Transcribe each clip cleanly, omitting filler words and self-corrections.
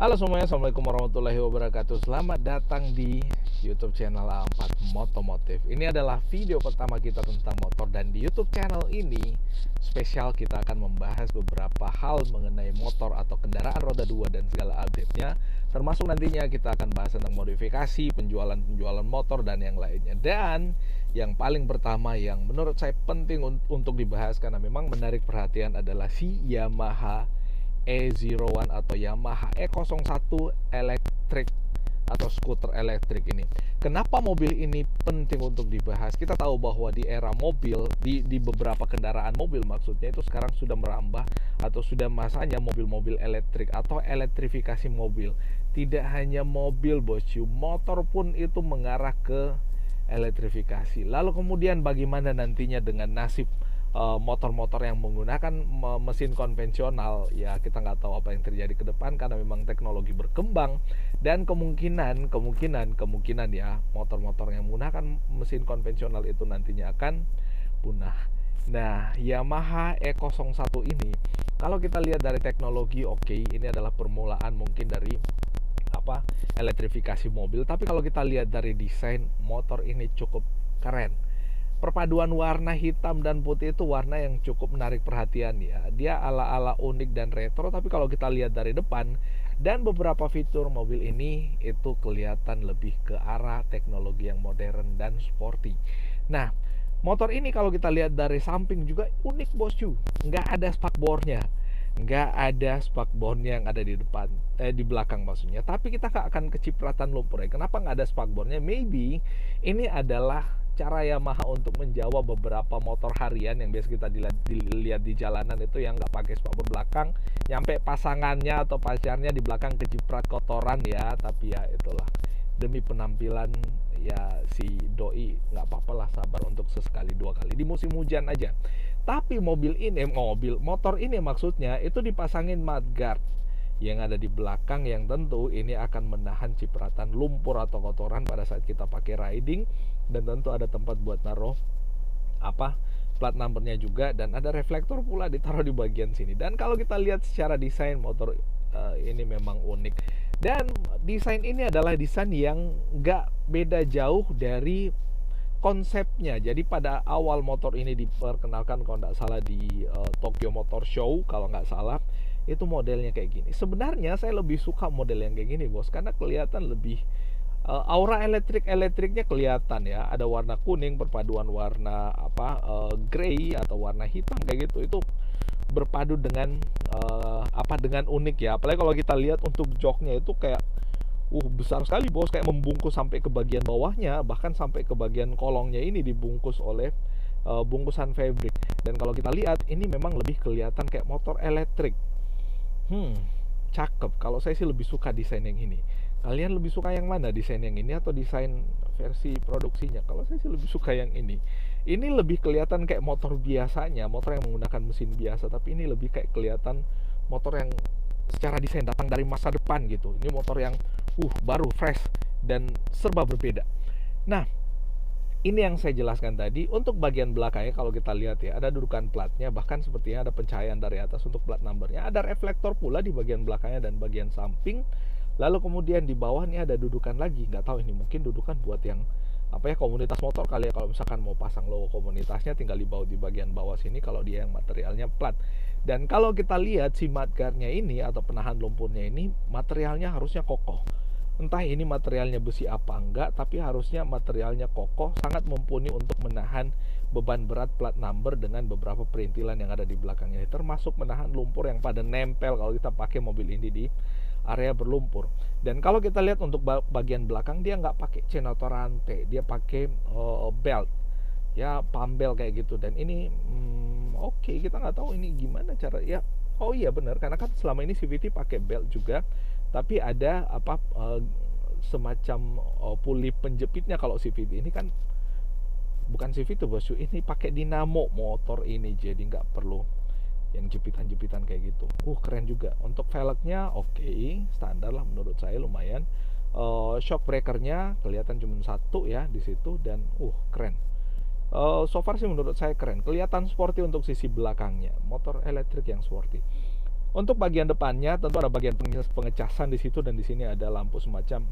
Halo semuanya, assalamualaikum warahmatullahi wabarakatuh. Selamat datang di YouTube channel A4 Motomotif. Ini adalah video pertama kita tentang motor, dan di YouTube channel ini spesial kita akan membahas beberapa hal mengenai motor atau kendaraan roda 2 dan segala update-nya. Termasuk nantinya kita akan bahas tentang modifikasi, penjualan motor dan yang lainnya. Dan yang paling pertama yang menurut saya penting untuk dibahas karena memang menarik perhatian adalah si Yamaha E01 atau Yamaha E01 elektrik atau skuter elektrik ini. Kenapa mobil ini penting untuk dibahas? Kita tahu bahwa di era mobil, di beberapa kendaraan mobil maksudnya, itu sekarang sudah merambah atau sudah masanya mobil-mobil elektrik atau elektrifikasi mobil. Tidak hanya mobil bosku, motor pun itu mengarah ke elektrifikasi. Lalu kemudian bagaimana nantinya dengan nasib motor-motor yang menggunakan mesin konvensional? Ya, kita nggak tahu apa yang terjadi ke depan karena memang teknologi berkembang, dan kemungkinan ya motor-motor yang menggunakan mesin konvensional itu nantinya akan punah. Nah, Yamaha E01 ini kalau kita lihat dari teknologi, oke, ini adalah permulaan mungkin dari elektrifikasi mobil, tapi kalau kita lihat dari desain, motor ini cukup keren. Perpaduan warna hitam dan putih itu warna yang cukup menarik perhatian ya. Dia ala-ala unik dan retro, tapi kalau kita lihat dari depan dan beberapa fitur mobil ini itu kelihatan lebih ke arah teknologi yang modern dan sporty. Nah, motor ini kalau kita lihat dari samping juga unik bosku. Nggak ada spakbornya. Nggak ada spakbornya yang ada di depan, di belakang maksudnya. Tapi kita akan kecipratan lumpur ya. Kenapa nggak ada spakbornya? Maybe ini adalah cara Yamaha untuk menjawab beberapa motor harian yang biasa kita dilihat di jalanan itu yang nggak pakai spakbor belakang, nyampe pasangannya atau pacarnya di belakang keciprat kotoran ya. Tapi ya itulah, demi penampilan ya si doi nggak apa-apa lah, sabar untuk sesekali dua kali di musim hujan aja. Tapi motor ini maksudnya itu dipasangin mudguard yang ada di belakang, yang tentu ini akan menahan cipratan lumpur atau kotoran pada saat kita pakai riding, dan tentu ada tempat buat naruh plat numbernya juga, dan ada reflektor pula ditaruh di bagian sini. Dan kalau kita lihat secara desain motor ini memang unik, dan desain ini adalah desain yang nggak beda jauh dari konsepnya. Jadi pada awal motor ini diperkenalkan kalau nggak salah di Tokyo Motor Show kalau nggak salah, itu modelnya kayak gini. Sebenarnya saya lebih suka model yang kayak gini bos, karena kelihatan lebih aura elektriknya kelihatan ya. Ada warna kuning perpaduan warna grey atau warna hitam kayak gitu. Itu berpadu dengan dengan unik ya. Apalagi kalau kita lihat untuk joknya itu kayak besar sekali bos, kayak membungkus sampai ke bagian bawahnya, bahkan sampai ke bagian kolongnya ini dibungkus oleh bungkusan fabric. Dan kalau kita lihat ini memang lebih kelihatan kayak motor elektrik. Cakep. Kalau saya sih lebih suka desain yang ini. Kalian lebih suka yang mana, desain yang ini atau desain versi produksinya? Kalau saya sih lebih suka yang ini. Ini lebih kelihatan kayak motor biasanya, motor yang menggunakan mesin biasa, tapi ini lebih kayak kelihatan motor yang secara desain datang dari masa depan gitu. Ini motor yang baru, fresh, dan serba berbeda. Nah, ini yang saya jelaskan tadi. Untuk bagian belakangnya kalau kita lihat ya, ada dudukan platnya, bahkan sepertinya ada pencahayaan dari atas untuk plat numbernya. Ada reflektor pula di bagian belakangnya dan bagian samping. Lalu kemudian di bawah ini ada dudukan lagi. Nggak tahu ini mungkin dudukan buat yang komunitas motor kali ya. Kalau misalkan mau pasang logo komunitasnya tinggal dibawa di bagian bawah sini kalau dia yang materialnya plat. Dan kalau kita lihat si mudguardnya ini atau penahan lumpurnya ini, materialnya harusnya kokoh. Entah ini materialnya besi apa enggak, tapi harusnya materialnya kokoh, sangat mumpuni untuk menahan beban berat plat number dengan beberapa perintilan yang ada di belakangnya, termasuk menahan lumpur yang pada nempel kalau kita pakai mobil ini di area berlumpur. Dan kalau kita lihat untuk bagian belakang, dia nggak pakai chain atau rantai, dia pakai belt ya, pump belt kayak gitu. Dan ini oke, kita nggak tahu ini gimana cara ya. Oh iya benar, karena kan selama ini CVT pakai belt juga, tapi ada apa semacam puli penjepitnya. Kalau CVT ini kan bukan CVT bosku, ini pakai dinamo motor ini, jadi nggak perlu yang jepitan-jepitan kayak gitu. Keren juga. Untuk velgnya oke, standar lah menurut saya, lumayan. Shock breakernya kelihatan cuma satu ya di situ, dan keren. So far sih menurut saya keren. Kelihatan sporty untuk sisi belakangnya. Motor elektrik yang sporty. Untuk bagian depannya tentu ada bagian pengecasan di situ, dan di sini ada lampu semacam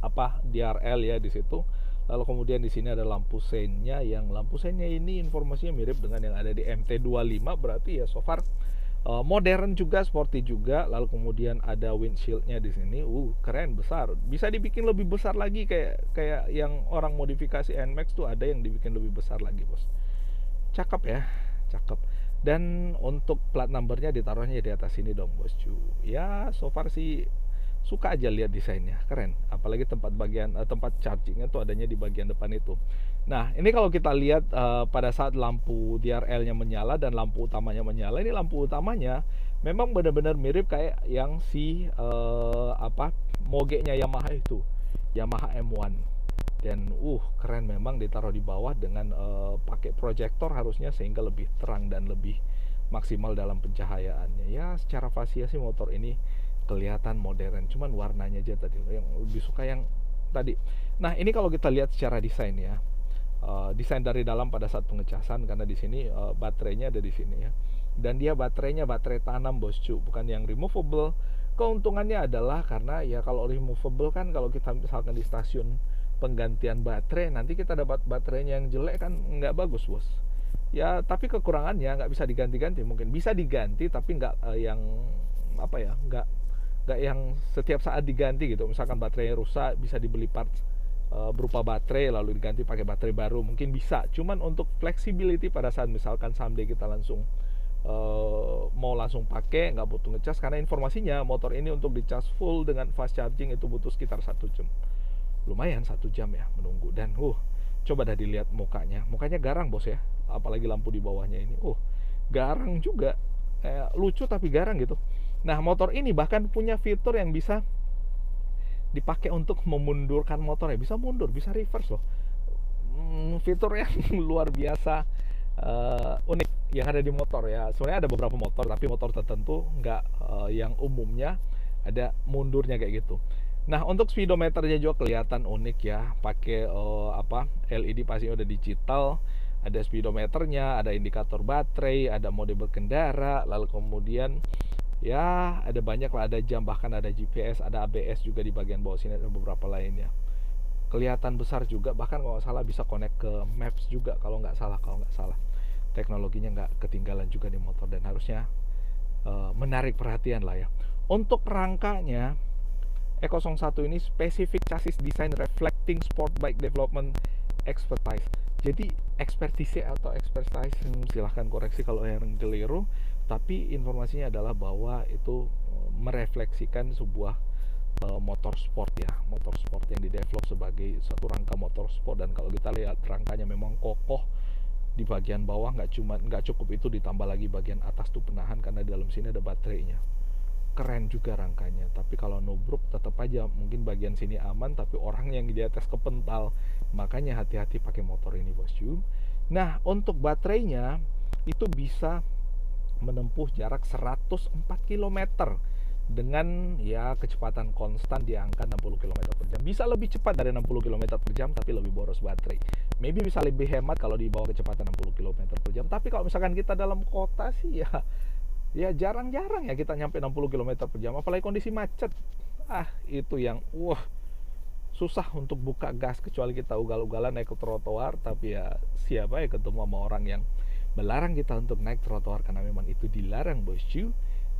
apa DRL ya di situ. Lalu kemudian di sini ada lampu seinnya, yang lampu seinnya ini informasinya mirip dengan yang ada di MT25, berarti ya so far modern juga, sporty juga. Lalu kemudian ada windshieldnya di sini, keren, besar. Bisa dibikin lebih besar lagi, kayak yang orang modifikasi NMAX tuh ada yang dibikin lebih besar lagi, bos. Cakep ya, cakep. Dan untuk plat numbernya ditaruhnya di atas sini dong, bos cu. Ya so far sih suka aja lihat desainnya, keren. Apalagi tempat chargingnya tuh adanya di bagian depan itu. Nah ini kalau kita lihat pada saat lampu DRL-nya menyala dan lampu utamanya menyala, ini lampu utamanya memang benar-benar mirip kayak yang si Moge-nya Yamaha itu, Yamaha M1. Dan keren memang, ditaruh di bawah dengan pakai proyektor harusnya, sehingga lebih terang dan lebih maksimal dalam pencahayaannya. Ya secara fasia sih motor ini kelihatan modern, cuman warnanya aja tadi yang lebih suka yang tadi. Nah ini kalau kita lihat secara desain ya, desain dari dalam pada saat pengecasan, karena di sini baterainya ada di sini ya, dan dia baterai tanam, bos cu, bukan yang removable. Keuntungannya adalah karena ya kalau removable kan, kalau kita misalkan di stasiun penggantian baterai, nanti kita dapat baterainya yang jelek kan nggak bagus, bos. Ya tapi kekurangannya nggak bisa diganti-ganti. Mungkin bisa diganti tapi nggak yang apa ya, nggak yang setiap saat diganti gitu. Misalkan baterainya rusak, bisa dibeli parts berupa baterai lalu diganti pakai baterai baru, mungkin bisa. Cuman untuk flexibility pada saat misalkan someday kita langsung mau langsung pakai, nggak butuh ngecas, karena informasinya motor ini untuk dicas full dengan fast charging itu butuh sekitar 1 jam. Lumayan 1 jam ya menunggu. Dan coba dah dilihat mukanya garang, bos ya, apalagi lampu di bawahnya ini garang juga, lucu tapi garang gitu. Nah motor ini bahkan punya fitur yang bisa dipakai untuk memundurkan motornya, bisa mundur, bisa reverse loh. Fitur yang luar biasa unik yang ada di motor ya. Sebenarnya ada beberapa motor, tapi motor tertentu nggak, yang umumnya ada mundurnya kayak gitu. Nah untuk speedometernya juga kelihatan unik ya, pakai LED, pastinya udah digital. Ada speedometernya, ada indikator baterai, ada mode berkendara, lalu kemudian ya ada banyak lah, ada jam, bahkan ada GPS, ada ABS juga di bagian bawah sini, ada beberapa lainnya. Kelihatan besar juga, bahkan kalau nggak salah bisa connect ke Maps juga kalau nggak salah. Teknologinya nggak ketinggalan juga di motor, dan harusnya menarik perhatian lah ya. Untuk rangkanya, E01 ini spesifik chassis design reflecting sport bike development expertise. Jadi expertise atau expertise, silahkan koreksi kalau yang keliru, tapi informasinya adalah bahwa itu merefleksikan sebuah motor sport ya, motor sport yang didevelop sebagai satu rangka motor sport. Dan kalau kita lihat rangkanya memang kokoh di bagian bawah, nggak cukup itu, ditambah lagi bagian atas tuh penahan karena di dalam sini ada baterainya. Keren juga rangkanya, tapi kalau nubruk tetap aja mungkin bagian sini aman, tapi orang yang di atas kepental. Makanya hati-hati pakai motor ini, bosku. Nah untuk baterainya itu bisa menempuh jarak 104 km dengan ya kecepatan konstan di angka 60 km per jam. Bisa lebih cepat dari 60 km per jam tapi lebih boros baterai. Maybe bisa lebih hemat kalau di bawah kecepatan 60 km per jam. Tapi kalau misalkan kita dalam kota sih ya jarang-jarang ya kita nyampe 60 km per jam, apalagi kondisi macet. Itu yang susah untuk buka gas, kecuali kita ugal-ugalan naik ke trotoar. Tapi ya siapa ya ketemu sama orang yang melarang kita untuk naik trotoar, karena memang itu dilarang, bosku.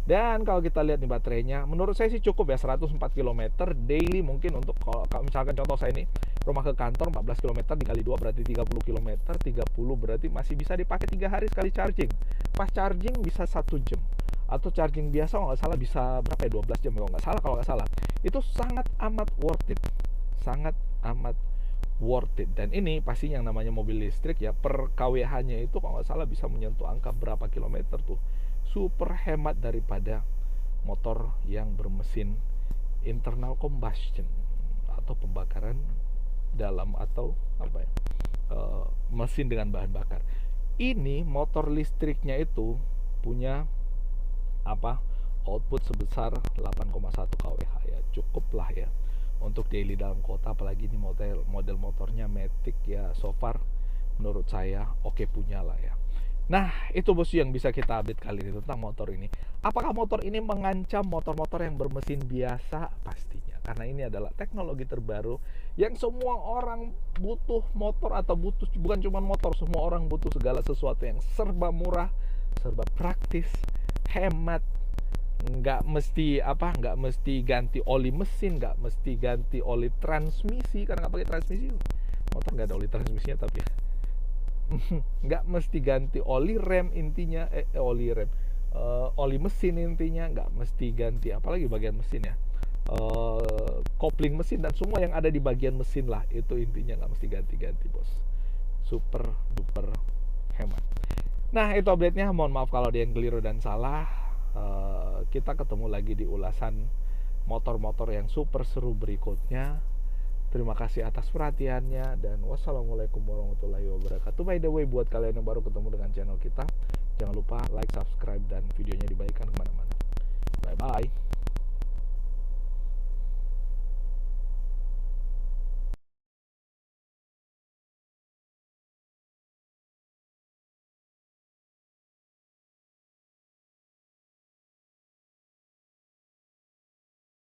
Dan kalau kita lihat nih baterainya, menurut saya sih cukup ya, 104 km daily. Mungkin untuk kalau misalkan contoh saya ini rumah ke kantor 14 km dikali 2 berarti 30 km, 30 berarti masih bisa dipakai 3 hari sekali charging. Pas charging bisa 1 jam, atau charging biasa kalau nggak salah bisa berapa ya, 12 jam kalau nggak salah. Itu sangat amat worth it, sangat amat worth it. Dan ini pasti yang namanya mobil listrik ya, per kWh nya itu kalau nggak salah bisa menyentuh angka berapa kilometer tuh, super hemat daripada motor yang bermesin internal combustion atau pembakaran dalam, atau apa ya, mesin dengan bahan bakar. Ini motor listriknya itu punya output sebesar 8,1 kWh ya, cukup lah ya untuk daily dalam kota. Apalagi ini model motornya Matic ya, so far menurut saya oke punya lah ya. Nah, itu bos yang bisa kita update kali ini tentang motor ini. Apakah motor ini mengancam motor-motor yang bermesin biasa? Pastinya, karena ini adalah teknologi terbaru yang semua orang butuh motor, atau bukan cuma motor, semua orang butuh segala sesuatu yang serba murah, serba praktis, hemat, nggak mesti ganti oli mesin, nggak mesti ganti oli transmisi, karena nggak pakai transmisi. Motor nggak ada oli transmisinya, tapi nggak mesti ganti oli rem intinya, oli mesin intinya, nggak mesti ganti apalagi bagian mesin ya, kopling mesin dan semua yang ada di bagian mesin lah, itu intinya nggak mesti ganti-ganti bos. Super duper hemat. Nah, itu update-nya. Mohon maaf kalau ada yang keliru dan salah. Kita ketemu lagi di ulasan motor-motor yang super seru berikutnya. Terima kasih atas perhatiannya, dan wassalamualaikum warahmatullahi wabarakatuh. By the way, buat kalian yang baru ketemu dengan channel kita, jangan lupa like, subscribe, dan videonya dibagikan kemana-mana. Bye-bye.